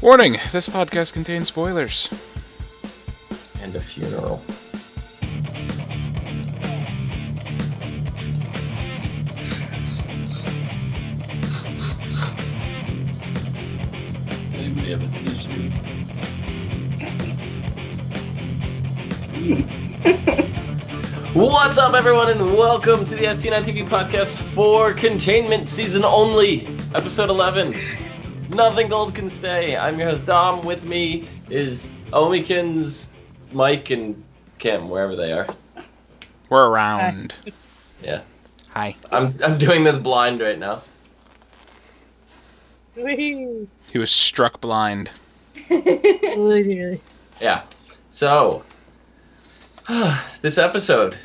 Warning, this podcast contains spoilers. And a funeral. Does anybody have a tissue? What's up, everyone, and welcome to the SC9TV podcast for Containment season only, episode 11. Nothing gold can stay. I'm your host Dom. With me is Omikins, Mike, and Kim, wherever they are. We're around. Yeah. Hi. I'm doing this blind right now. He was struck blind. Yeah. So, this episode.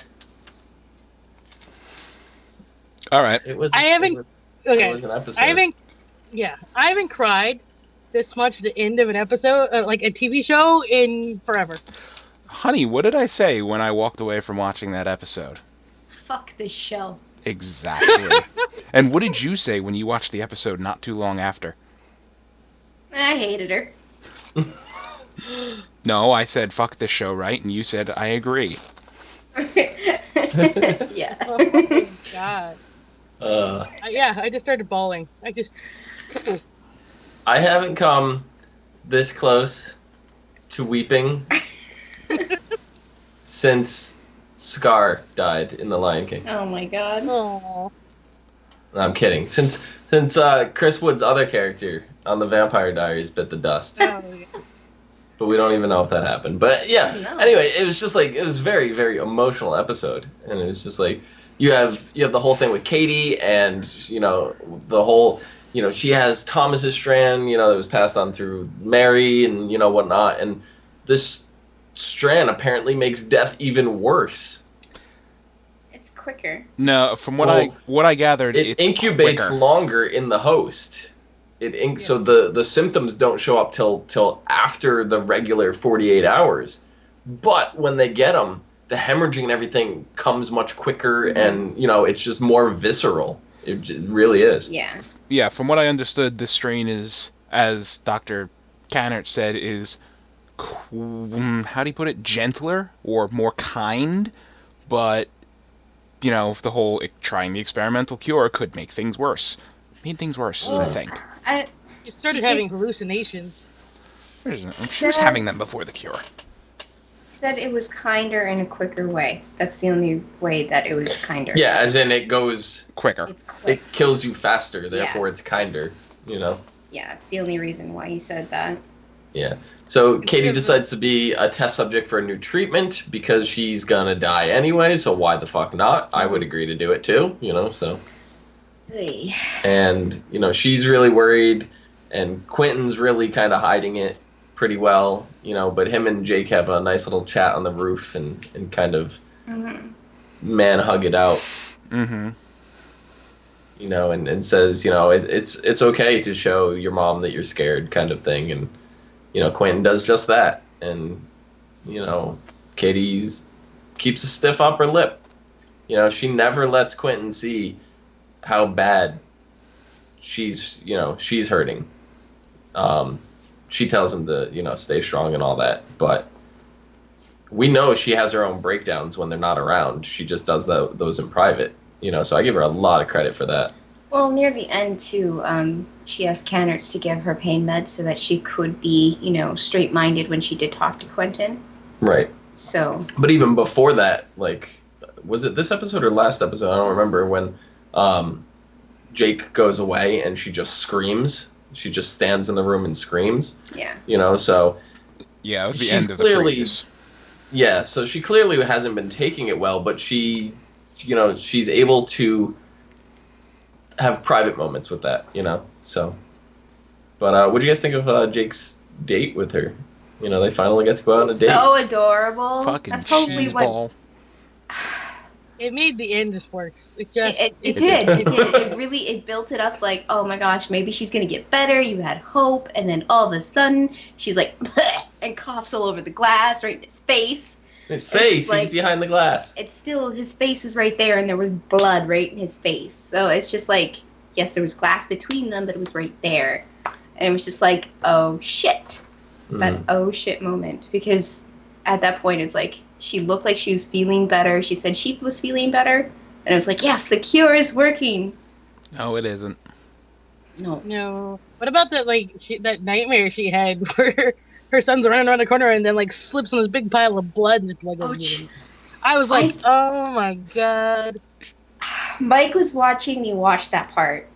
All right. It was. I haven't. It was an episode. I haven't cried this much at the end of an episode, like a TV show, in forever. Honey, what did I say when I walked away from watching that episode? Fuck this show. Exactly. And what did you say when you watched the episode not too long after? I hated her. No, I said fuck this show, right? And you said I agree. Yeah. Oh my god. I just started bawling. I haven't come this close to weeping since Scar died in The Lion King. Oh my god. Oh. No, I'm kidding. Since Chris Wood's other character on The Vampire Diaries bit the dust. Yeah. But we don't even know if that happened. But yeah, No. Anyway, it was just like, it was very, very emotional episode. And it was just like, you have the whole thing with Katie and, the whole, she has Thomas's strand, that was passed on through Mary and, whatnot. And this strand apparently makes death even worse. It's quicker. No, from what I gathered, It it's incubates quicker. longer in the host. So the symptoms don't show up till after the regular 48 hours. But when they get them, the hemorrhaging and everything comes much quicker, and it's just more visceral. It just really is. Yeah. Yeah, from what I understood, this strain is, as Dr. Cannert said, is, how do you put it, gentler or more kind, but, the whole trying the experimental cure could make things worse. Made things worse, I think. You started having hallucinations. She was having them before the cure. Said it was kinder in a quicker way. That's the only way that it was kinder. Yeah, as in it goes Quicker. It's quick. It kills you faster, therefore it's kinder, Yeah, that's the only reason why he said that. Yeah. So Katie decides to be a test subject for a new treatment because she's gonna die anyway, so why the fuck not? I would agree to do it too, so. Hey. And, she's really worried, and Quentin's really kind of hiding it pretty well, but him and Jake have a nice little chat on the roof and kind of man hug it out. Mm-hmm. And says, it's okay to show your mom that you're scared, kind of thing. And, Quentin does just that. And, Katie keeps a stiff upper lip. She never lets Quentin see how bad she's hurting. She tells him to, stay strong and all that. But we know she has her own breakdowns when they're not around. She just does those in private. So I give her a lot of credit for that. Well, near the end, too, she asked Cannerts to give her pain meds so that she could be, straight-minded when she did talk to Quentin. Right. So. But even before that, was it this episode or last episode? I don't remember, when Jake goes away and she just screams. She just stands in the room and screams. Yeah. So. Yeah, it was the she's end of the clearly, previous. Yeah, so she clearly hasn't been taking it well, but she's able to have private moments with that, so. But what do you guys think of Jake's date with her? They finally get to go out on a date. So adorable. Fucking That's probably what. cheeseball. It made the end just worse. It just. It did. It did. It really built it up like, oh my gosh, maybe she's gonna get better. You had hope, and then all of a sudden she's like, bleh, and coughs all over the glass, right in his face. His face, he's behind the glass. It's still, his face was right there, and there was blood right in his face. So it's just like, yes, there was glass between them, but it was right there. And it was just like, oh shit. That Mm. oh shit moment. Because at that point, it's like, she looked like she was feeling better. She said she was feeling better. And it was like, yes, the cure is working. No, it isn't. No. No. What about that that nightmare she had where her son's running around the corner and then like slips on this big pile of blood and the blood Oh, goes bleeding. I was like, oh my god. Mike was watching me watch that part.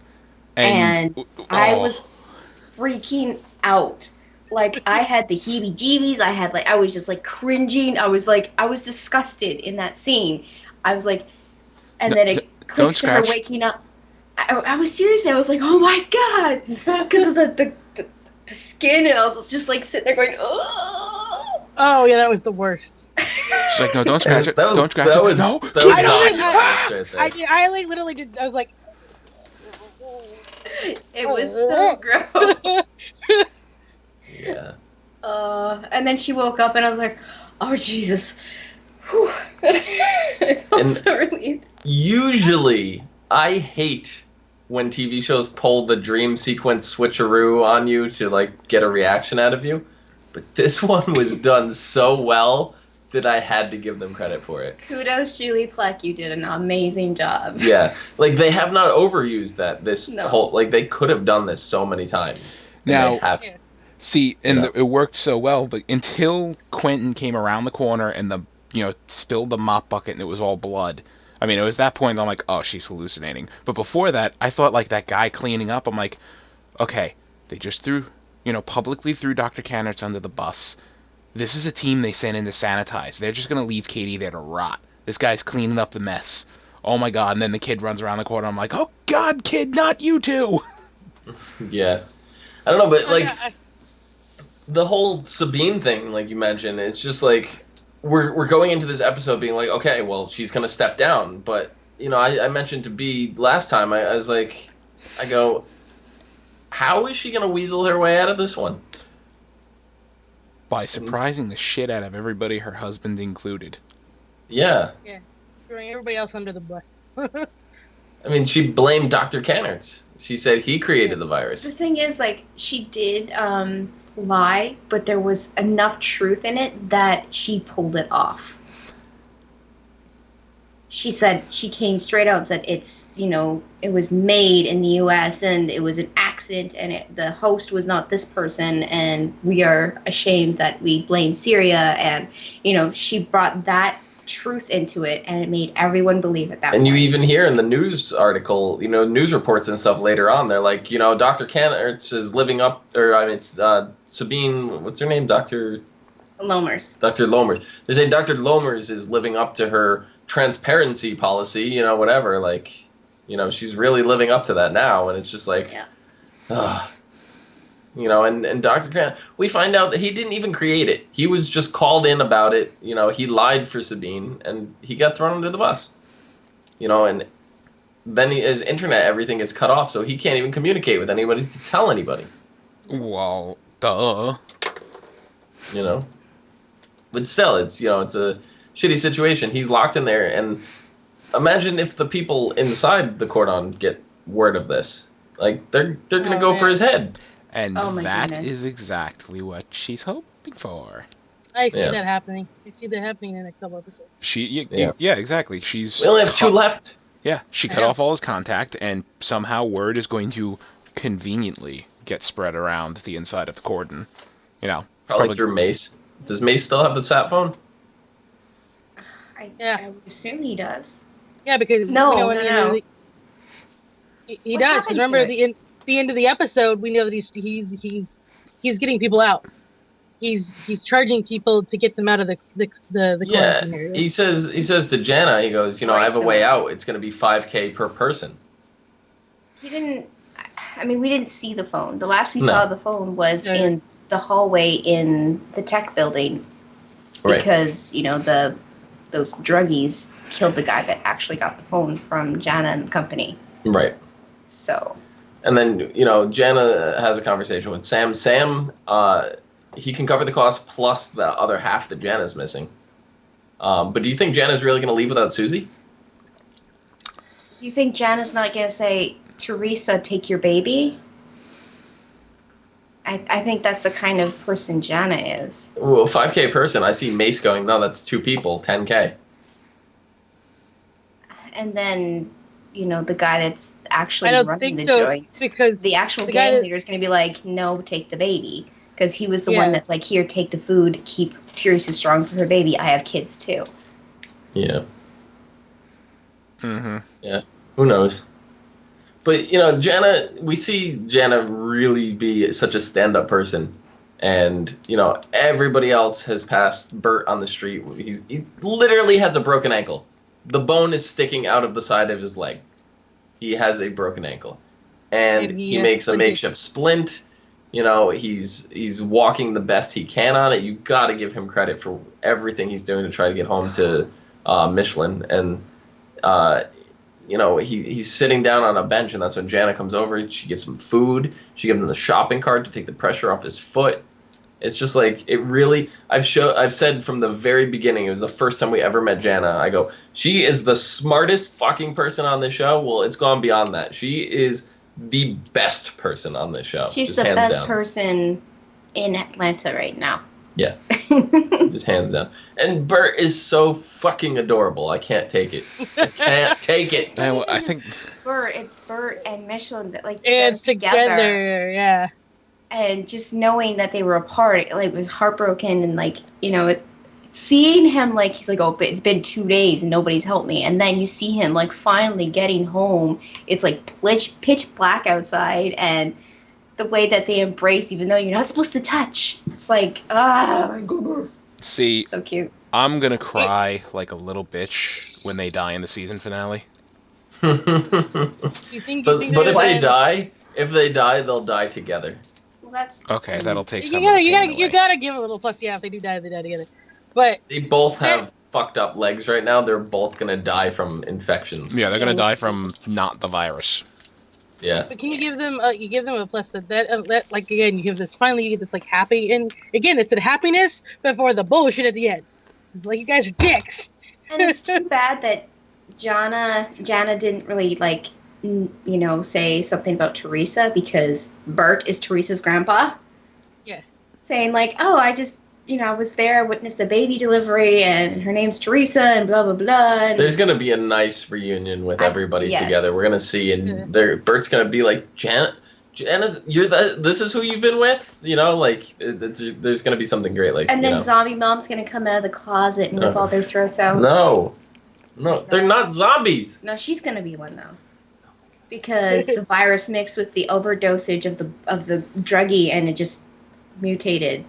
And I was freaking out. Like, I had the heebie-jeebies. I was just like cringing. I was disgusted in that scene. I was like, and then it clicks to her waking up. I was seriously, I was like, oh my god, because of the skin, and I was just like sitting there going, oh. Oh yeah, that was the worst. She's like, no, don't scratch it. Don't scratch it. No, keep it on. I like literally did. I was like, it was so gross. Yeah. And then she woke up, and I was like, oh Jesus. Whew. I felt so relieved. Usually, I hate when TV shows pull the dream sequence switcheroo on you to like get a reaction out of you, but this one was done so well that I had to give them credit for it. Kudos, Julie Plec, you did an amazing job. Yeah, like they have not overused that whole, like they could have done this so many times. Now, see, and it worked so well, but until Quentin came around the corner and spilled the mop bucket and it was all blood. I mean, it was that point I'm like, oh, she's hallucinating. But before that, I thought like that guy cleaning up, I'm like, okay, they just publicly threw Dr. Cannerts under the bus. This is a team they sent in to sanitize. They're just going to leave Katie there to rot. This guy's cleaning up the mess. Oh my god, and then the kid runs around the corner. I'm like, oh god, kid, not you too! Yeah. I don't know, but like, the whole Sabine thing, like you mentioned, it's just like, we're going into this episode being like, okay, well, she's going to step down. But, I mentioned to B last time, I was like, I go, how is she going to weasel her way out of this one? By surprising the shit out of everybody, her husband included. Yeah. Yeah. Throwing everybody else under the bus. I mean, she blamed Dr. Cannerts. She said he created the virus. The thing is, like, she did lie, but there was enough truth in it that she pulled it off. She said, she came straight out and said it's, it was made in the U.S. and it was an accident and the host was not this person and we are ashamed that we blame Syria. And, she brought that truth into it and it made everyone believe it that way. And you even hear in the news article, news reports and stuff later on, they're like, Dr. Cannerts is living up, or I mean, it's Sabine, what's her name? Dr. Lomers. Dr. Lomers. They say Dr. Lomers is living up to her transparency policy, whatever, like, she's really living up to that now, and it's just like, and Dr. Cannerts, we find out that he didn't even create it. He was just called in about it, he lied for Sabine, and he got thrown under the bus, and then his internet, everything is cut off, so he can't even communicate with anybody to tell anybody. Well, duh. But still, it's, it's a shitty situation. He's locked in there, and imagine if the people inside the Cordon get word of this. Like, they're gonna go for his head. And that is exactly what she's hoping for. I see that happening. I see that happening in the next couple episodes. Yeah, exactly. We only have 2 left. Yeah, she cut off all his contact, and somehow word is going to conveniently get spread around the inside of the Cordon. Probably through Mace. Does Mace still have the sat phone? I would assume he does. Yeah, because no. He does. Because remember the end of the episode, we know that he's getting people out. He's charging people to get them out of the quarantine area. He says to Jana, he goes, I have a way out. It's going to be $5,000 per person. He didn't. I mean, we didn't see the phone. The last we saw of the phone was in the hallway in the tech building, because those druggies killed the guy that actually got the phone from Jana and the company. Right. So. And then, Jana has a conversation with Sam. Sam, he can cover the cost plus the other half that Jana's missing. But do you think Jana's really going to leave without Susie? Do you think Jana's not going to say, Teresa, take your baby? I think that's the kind of person Jana is. Well, 5K person, I see Mace going, no, that's 2 people, 10K. And then, the guy that's actually I don't running think the so, joint, because the actual the gang guy leader is going to be like, no, take the baby. Because he was the Yeah. one that's like, here, take the food, keep Teresa strong for her baby. I have kids too. Yeah. Mm-hmm. Yeah. Who knows? But, Jana, we see Jana really be such a stand-up person. And, everybody else has passed Bert on the street. He literally has a broken ankle. The bone is sticking out of the side of his leg. He has a broken ankle. And And he he makes a splinted. makeshift splint. He's walking the best he can on it. You got to give him credit for everything he's doing to try to get home to Michelin. And, he's sitting down on a bench, and that's when Jana comes over. She gives him food. She gives him the shopping cart to take the pressure off his foot. It's just like, it really, I've said from the very beginning, it was the first time we ever met Jana, I go, she is the smartest fucking person on this show. Well, it's gone beyond that. She is the best person on this show. She's just the hands best down. person in Atlanta right now. Yeah. Just hands down. And Bert is so fucking adorable. I can't take it. I can't take it. I think It's Bert and Michelin that like and they're together, yeah. And just knowing that they were apart, like, was heartbroken. And like, seeing him, like, he's like, oh, but it's been 2 days and nobody's helped me. And then you see him like finally getting home. It's like pitch black outside, and the way that they embrace, even though you're not supposed to touch, it's like, my goodness. see, So cute. I'm gonna cry like a little bitch when they die in the season finale. But if they die, they'll die together. Well, that's Okay, that'll take You some gotta, of the pain you away. gotta give a little plus. Yeah, if they die together. But They both have fucked up legs right now. They're both gonna die from infections. Yeah, they're gonna die from not the virus. Yeah. But can you give them a plus that like, again, you give this, finally you get this like happy, and again it's a happiness before the bullshit at the end. Like, you guys are dicks. And it's too bad that Jana didn't really like, say something about Teresa, because Bert is Teresa's grandpa. Yeah. Saying like, oh, I just, I was there, witnessed a baby delivery, and her name's Teresa, and blah, blah, blah. And There's gonna be a nice reunion with everybody yes. together. We're gonna see, and Bert's gonna be like, Jana, this is who you've been with, there's gonna be something great, like. And then Zombie Mom's gonna come out of the closet and rip all their throats out. No, they're not zombies. No, she's gonna be one though, because the virus mixed with the overdosage of the druggie, and it just mutated.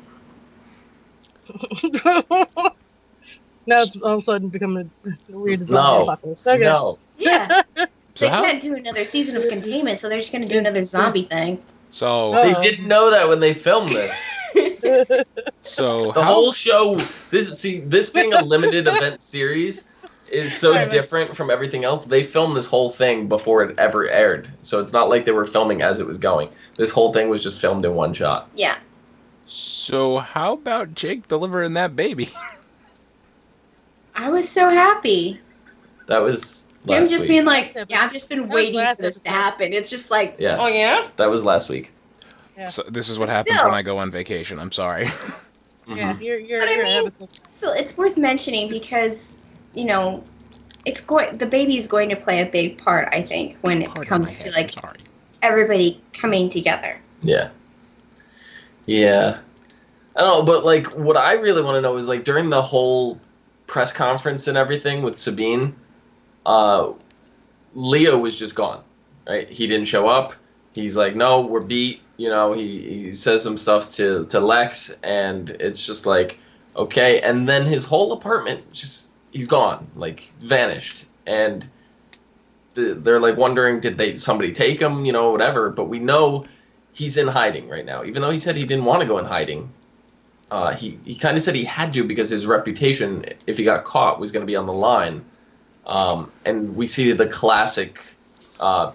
Now it's all of a sudden becoming a weird zombie No. apocalypse. Okay. No. Yeah. So They how- can't do another season of Containment, so they're just gonna do another zombie thing. So They didn't know that when they filmed this. so The how whole show, this being a limited event series is so Right. different from everything else. They filmed this whole thing before it ever aired. So it's not like they were filming as it was going. This whole thing was just filmed in one shot. Yeah. So how about Jake delivering that baby? I was so happy. That was Him last just week. being like, yeah, I've just been was waiting last for this to episode. happen. It's just like, Yeah. oh yeah? That was last week. Yeah. So this is what happens Still. when I go on vacation. I'm sorry. Yeah, Mhm. you're But I mean, so it's worth mentioning because, the baby is going to play a big part, I think, when it Pardon comes my to head, like I'm sorry. everybody coming together. Yeah. Yeah. I don't know, but like what I really want to know is like during the whole press conference and everything with Sabine, Leo was just gone, right? He didn't show up. He's like, no, we're beat. He says some stuff to Lex, and it's just like, okay. And then his whole apartment he's gone, like vanished. And they're like wondering, did somebody take him, whatever. But we know he's in hiding right now, even though he said he didn't want to go in hiding. He kind of said he had to because his reputation, if he got caught, was going to be on the line. And we see the classic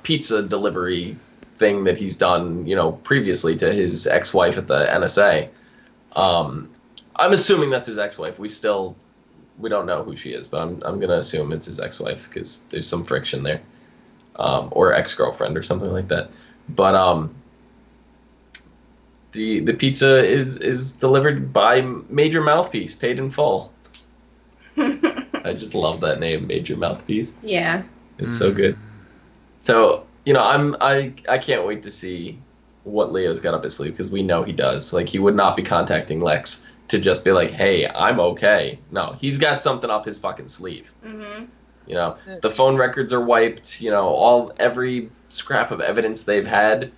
pizza delivery thing that he's done, previously to his ex-wife at the NSA. I'm assuming that's his ex-wife. We don't know who she is, but I'm going to assume it's his ex-wife because there's some friction there. Or ex-girlfriend or something like that. But the pizza is delivered by Major Mouthpiece, paid in full. I just love that name, Major Mouthpiece. Yeah. It's so good. So, I can't wait to see what Leo's got up his sleeve, because we know he does. Like, he would not be contacting Lex to just be like, hey, I'm okay. No, he's got something up his fucking sleeve. Mm-hmm. The phone records are wiped. Every scrap of evidence they've had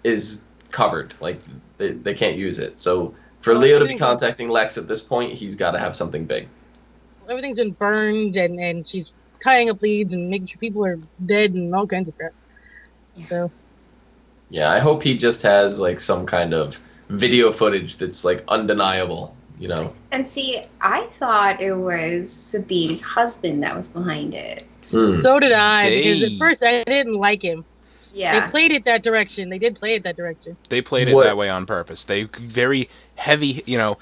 is covered. Like, they can't use it. So for Leo to be contacting Lex at this point, he's got to have something big. Everything's been burned, and she's tying up leads and making sure people are dead and all kinds of crap. So. Yeah, I hope he just has like some kind of video footage that's like undeniable. And see, I thought it was Sabine's husband that was behind it. So did I, because at first I didn't like him. Yeah. They played it that direction. They did play it that direction. They played it that way on purpose. They very heavy, I can't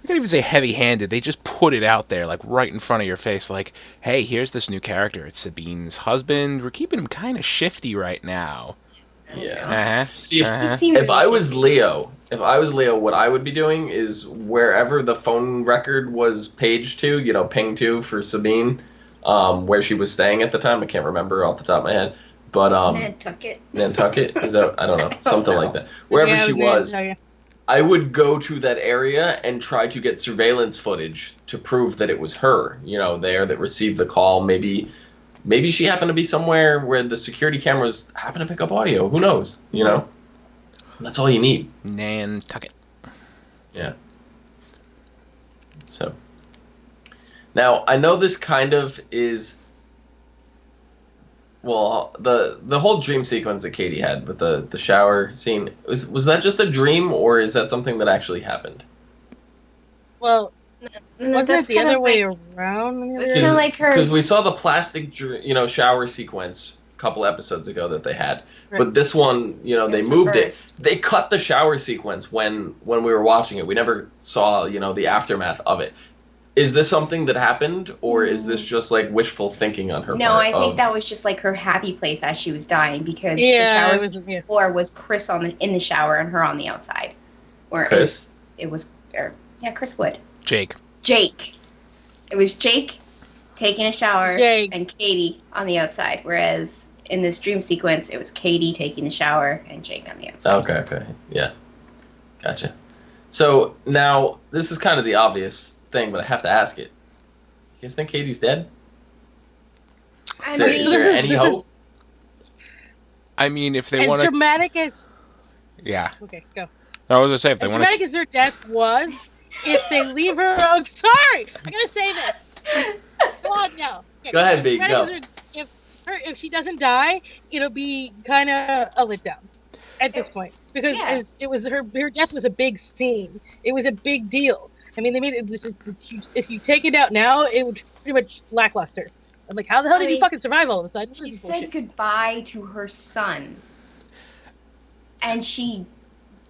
even say heavy-handed. They just put it out there, like, right in front of your face, like, hey, here's this new character. It's Sabine's husband. We're keeping him kind of shifty right now. Yeah. See, if I was Leo, what I would be doing is wherever the phone record was paged to, pinged to for Sabine, where she was staying at the time. I can't remember off the top of my head, but Nantucket. Nantucket, is that? I don't know, something like that. Wherever she was, I would go to that area and try to get surveillance footage to prove that it was her, there that received the call. Maybe she happened to be somewhere where the security cameras happen to pick up audio. Who knows? That's all you need. Nantucket. Yeah. So. Now, I know this kind of is... Well, the whole dream sequence that Katie had with the shower scene, was that just a dream, or is that something that actually happened? Well... Wasn't it the other way around? It was kind of like her... Because we saw the plastic, shower sequence a couple episodes ago that they had. Right. But this one, they moved it. They cut the shower sequence when we were watching it. We never saw, the aftermath of it. Is this something that happened, or is this just, like, wishful thinking on her part? No, I think that was just, like, her happy place as she was dying, because the shower floor was Chris in the shower and her on the outside. Or Chris? Chris Wood. Jake. It was Jake taking a shower and Katie on the outside, whereas in this dream sequence, it was Katie taking the shower and Jake on the outside. Okay. Yeah. Gotcha. So now, this is kind of the obvious thing, but I have to ask it. Do you guys think Katie's dead? Is there any hope? I mean, if they want to... As dramatic as... Yeah. Okay, go. I was going to say, if they want to... As dramatic as her death was... If they leave her, I'm sorry. I'm gonna say this. Go on now. Okay. Go ahead, B. Go. If she doesn't die, it'll be kind of a letdown at this point, because it was her death was a big scene. It was a big deal. I mean, they made it. If you take it out now, it would pretty much lackluster. I'm like, how the hell did you fucking survive all of a sudden? She said goodbye to her son, and she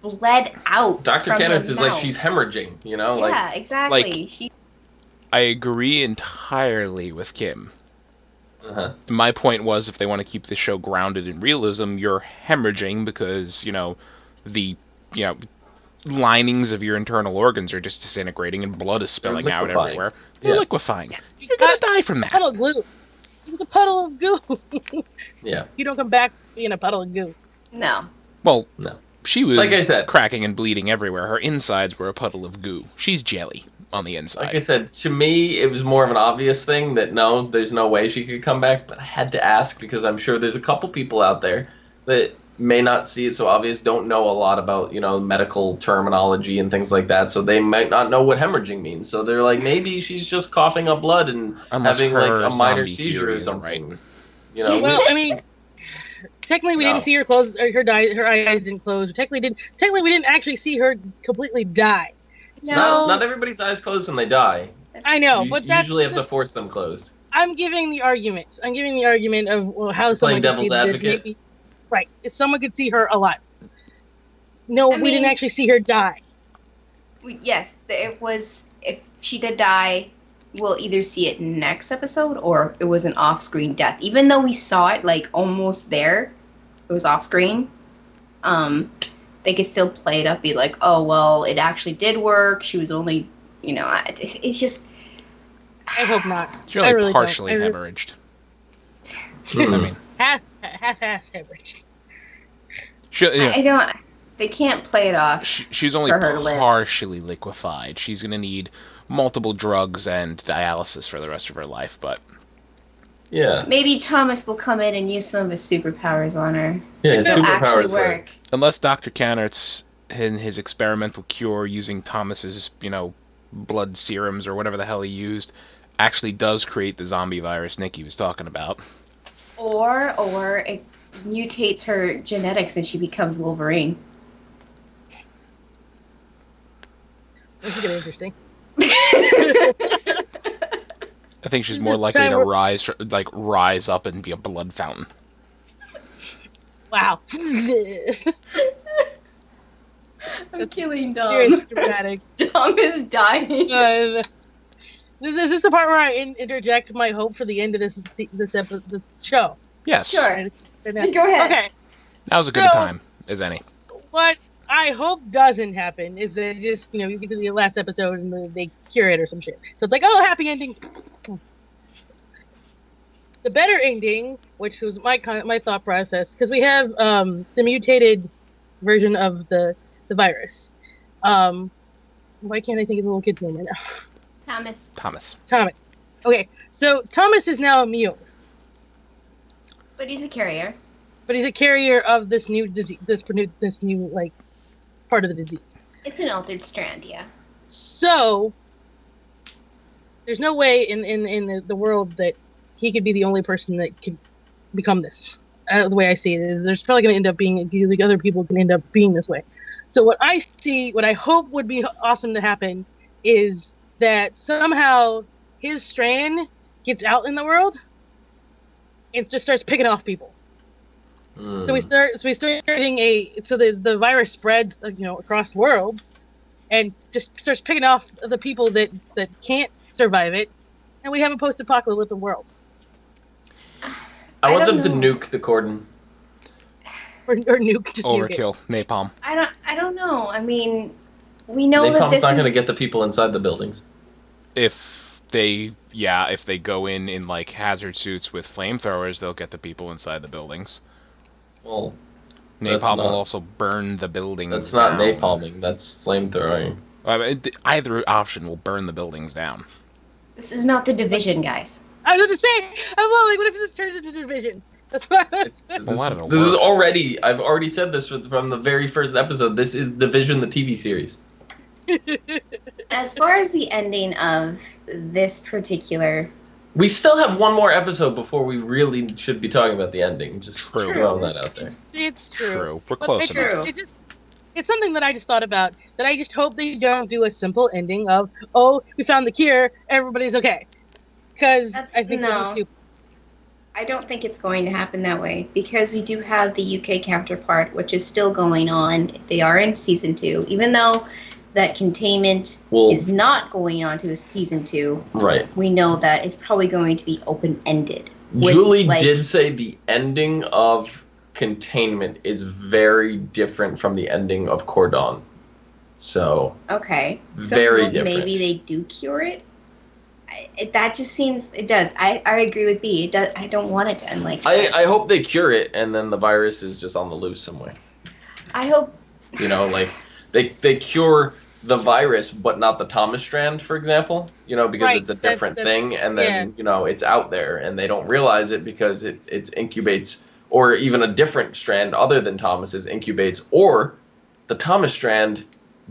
bled out. Dr. Kenneth is like, she's hemorrhaging, Yeah, exactly. I agree entirely with Kim. Uh-huh. My point was, if they want to keep the show grounded in realism, you're hemorrhaging because, the, linings of your internal organs are just disintegrating and blood is spilling out everywhere. You're liquefying. You're going to die from that. Puddle of glue. It was a puddle of goo. Yeah. You don't come back being a puddle of goo. No. Well, no. She was, like I said, cracking and bleeding everywhere. Her insides were a puddle of goo. She's jelly on the inside. Like I said, to me, it was more of an obvious thing that no, there's no way she could come back. But I had to ask because I'm sure there's a couple people out there that may not see it so obvious, don't know a lot about, medical terminology and things like that. So they might not know what hemorrhaging means. So they're like, maybe she's just coughing up blood and having like a minor seizure or something. Right. Well, I mean... Technically, we didn't see her close. Her eyes didn't close. Technically, we didn't actually see her completely die. No, not everybody's eyes close when they die. I know, but you usually have to force them closed. I'm giving the argument of how someone devil's advocate. Maybe, right? If someone could see her alive. No, we didn't actually see her die. Yes, it was. If she did die, we'll either see it next episode or it was an off-screen death. Even though we saw it like almost there, it was off-screen. they could still play it up, be like, oh, well, it actually did work. She was only, it's just... I hope not. She only really partially hemorrhaged. I mean... half hemorrhaged. I don't... They can't play it off. She's only partially liquefied. She's going to need multiple drugs and dialysis for the rest of her life, but... Yeah. Maybe Thomas will come in and use some of his superpowers on her. Yeah, his superpowers actually work. Unless Dr. Cannert's in his experimental cure using Thomas's, blood serums or whatever the hell he used actually does create the zombie virus Nikki was talking about. Or it mutates her genetics and she becomes Wolverine. This is getting interesting. I think she's more likely to rise up and be a blood fountain. Wow. I'm killing Dom. Seriously dramatic. Dom is dying. This is the part where I interject my hope for the end of this show. Yes. Sure. Go ahead. Okay. That was a good time, as any. What I hope doesn't happen is that just, you get to the last episode and they cure it or some shit. So it's like, oh, happy ending. The better ending, which was my thought process, because we have the mutated version of the virus. Why can't I think of the little kid's name right now? Thomas. Okay, so Thomas is now immune. But he's a carrier. But he's a carrier of this new disease, this new part of the disease. It's an altered strand, yeah. So there's no way in the world that he could be the only person that could become this. The way I see it is, there's probably going to end up being like other people can end up being this way. So what I hope would be awesome to happen is that somehow his strand gets out in the world and just starts picking off people. So we start getting the virus spreads across the world and just starts picking off the people that can't survive it, and we have a post-apocalyptic world. I want them to nuke the Cordon. Or nuke. Just overkill. Nuke it. Napalm. I don't know. I mean, we know Napalm's that this not going to get the people inside the buildings. If they go in like hazard suits with flamethrowers, they'll get the people inside the buildings. Well, napalm will also burn the buildings. That's not napalming. That's flamethrowing. Either option will burn the buildings down. This is not The Division, guys. I was going to say, what if this turns into Division? That's what this is already. I've already said this from the very first episode. This is Division, the TV series. As far as the ending of this particular... We still have one more episode before we really should be talking about the ending. Just throwing that out there. It's true. We're close enough. It's something that I just thought about, that I just hope they don't do a simple ending of, oh, we found the cure, everybody's okay. Because I think that's stupid. I don't think it's going to happen that way, because we do have the UK counterpart, which is still going on. They are in season 2, even though that Containment is not going on to a season 2. Right. We know that it's probably going to be open-ended. Julie did say the ending of Containment is very different from the ending of Cordon. So. Okay. Very different. Maybe they do cure it. That just seems, it does. I agree with B. It does. I don't want it to end like that. I hope they cure it and then the virus is just on the loose somewhere. I hope. They cure the virus but not the Thomas strand, for example. Because it's a different thing, and then it's out there and they don't realize it because it incubates, or even a different strand other than Thomas's incubates, or the Thomas strand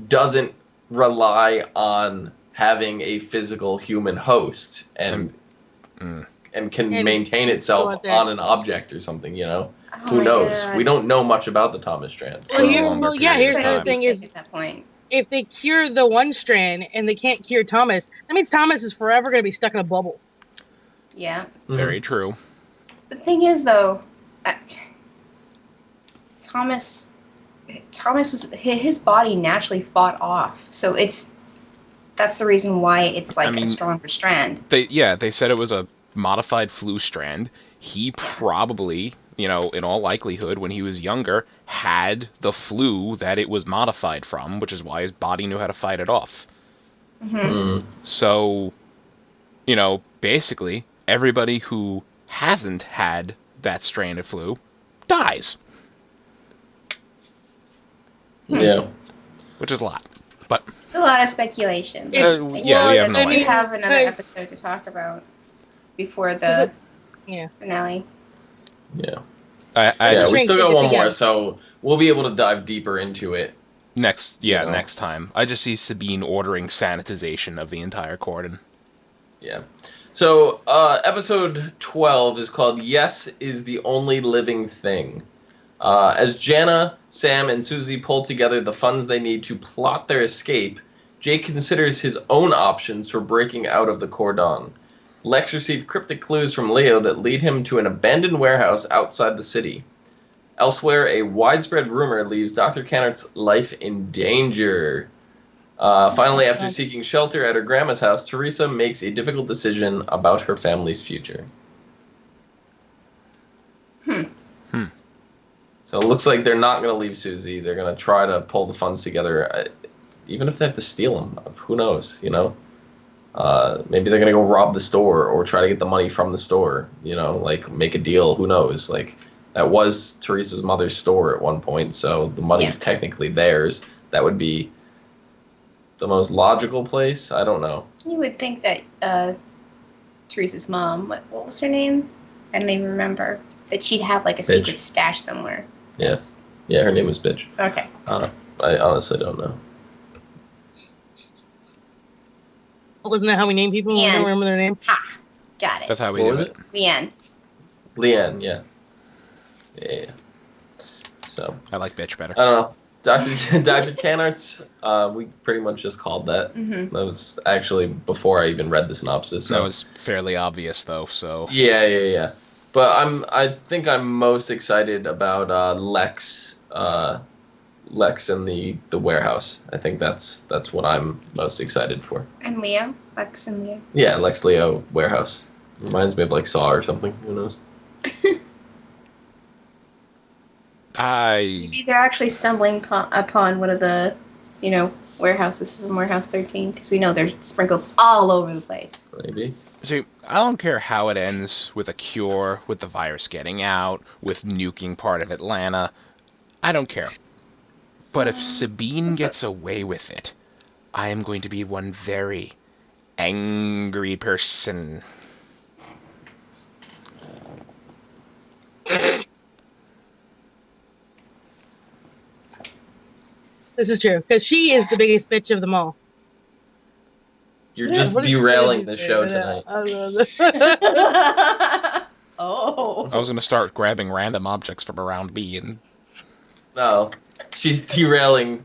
doesn't rely on having a physical human host and can maintain itself on an object or something, Who knows? God. We don't know much about the Thomas strand. Well, here's the other thing is, if they cure the one strand and they can't cure Thomas, that means Thomas is forever going to be stuck in a bubble. Yeah. Very true. The thing is, though, Thomas was, his body naturally fought off, so that's the reason why it's a stronger strand. They said it was a modified flu strand. He probably, in all likelihood, when he was younger, had the flu that it was modified from, which is why his body knew how to fight it off. Mm-hmm. So, basically, everybody who hasn't had that strain of flu dies. Yeah. Which is a lot. But a lot of speculation. We have no idea. We have another episode to talk about before the finale. Yeah. We still got one more, so we'll be able to dive deeper into it. Next time. I just see Sabine ordering sanitization of the entire Cordon. Yeah. So, episode 12 is called Yes is the Only Living Thing. As Jana, Sam, and Susie pull together the funds they need to plot their escape, Jake considers his own options for breaking out of the Cordon. Lex received cryptic clues from Leo that lead him to an abandoned warehouse outside the city. Elsewhere, a widespread rumor leaves Dr. Cannert's life in danger. Finally, after seeking shelter at her grandma's house, Teresa makes a difficult decision about her family's future. So it looks like they're not going to leave Susie. They're going to try to pull the funds together, even if they have to steal them. Who knows, Maybe they're going to go rob the store or try to get the money from the store, make a deal. Who knows? That was Teresa's mother's store at one point, so the money's technically theirs. That would be the most logical place. I don't know. You would think that Teresa's mom, what was her name? I don't even remember. That she'd have a secret stash somewhere. Yes. Yeah, her name was Bitch. Okay. I honestly don't know. Wasn't that how we name people? I don't remember their name. Ha! Got it. That's how we do it. Leanne, yeah. Yeah. So. I like Bitch better. I don't know. Dr. Canart's, we pretty much just called that. Mm-hmm. That was actually before I even read the synopsis. So. That was fairly obvious, though, so... Yeah. But I think I'm most excited about Lex in the warehouse. I think that's what I'm most excited for. And Leo? Lex and Leo? Yeah, Lex Leo warehouse. Reminds me of Saw or something. Who knows? Maybe they're actually stumbling upon one of the, warehouses from Warehouse 13, because we know they're sprinkled all over the place. Maybe. See, I don't care how it ends with a cure, with the virus getting out, with nuking part of Atlanta. I don't care. But if Sabine gets away with it, I am going to be one very angry person. This is true, because she is the biggest bitch of them all. You're just derailing the show tonight. Oh. I was going to start grabbing random objects from around me and... No. She's derailing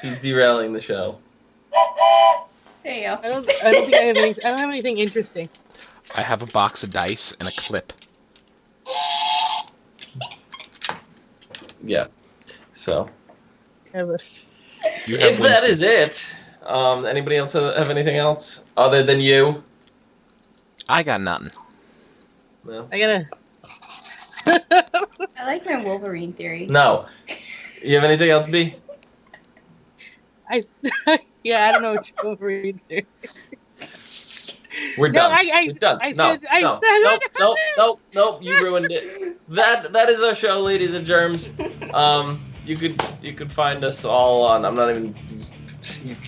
the show. There you go. I don't think I don't have anything interesting. I have a box of dice and a clip. Yeah. So. If that is it, anybody else have anything else other than you? I got nothing. No. I gotta. I like my Wolverine theory. No. You have anything else, B? I don't know what you're Wolverine theory. We're done. We're done. Nope. You ruined it. That is our show, ladies and germs. You could find us all on. I'm not even.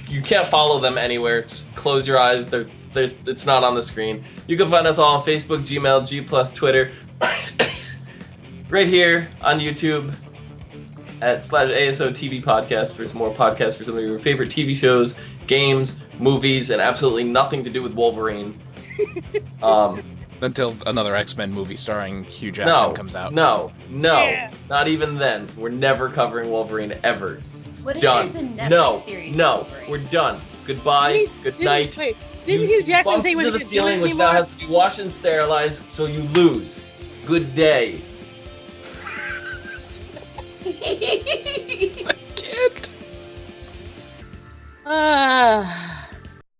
You can't follow them anywhere. Just close your eyes. It's not on the screen. You can find us all on Facebook, Gmail, G+, Twitter, right here on YouTube at /ASOTV podcast for some more podcasts for some of your favorite TV shows, games, movies, and absolutely nothing to do with Wolverine. Until another X-Men movie starring Hugh Jackman comes out. No, not even then. We're never covering Wolverine ever. What if done. There's a Netflix series We're done. Goodbye. Good night. Wait, didn't Hugh Jackman say to the ceiling, which now has to be washed and sterilized, so you lose. Good day. I can't.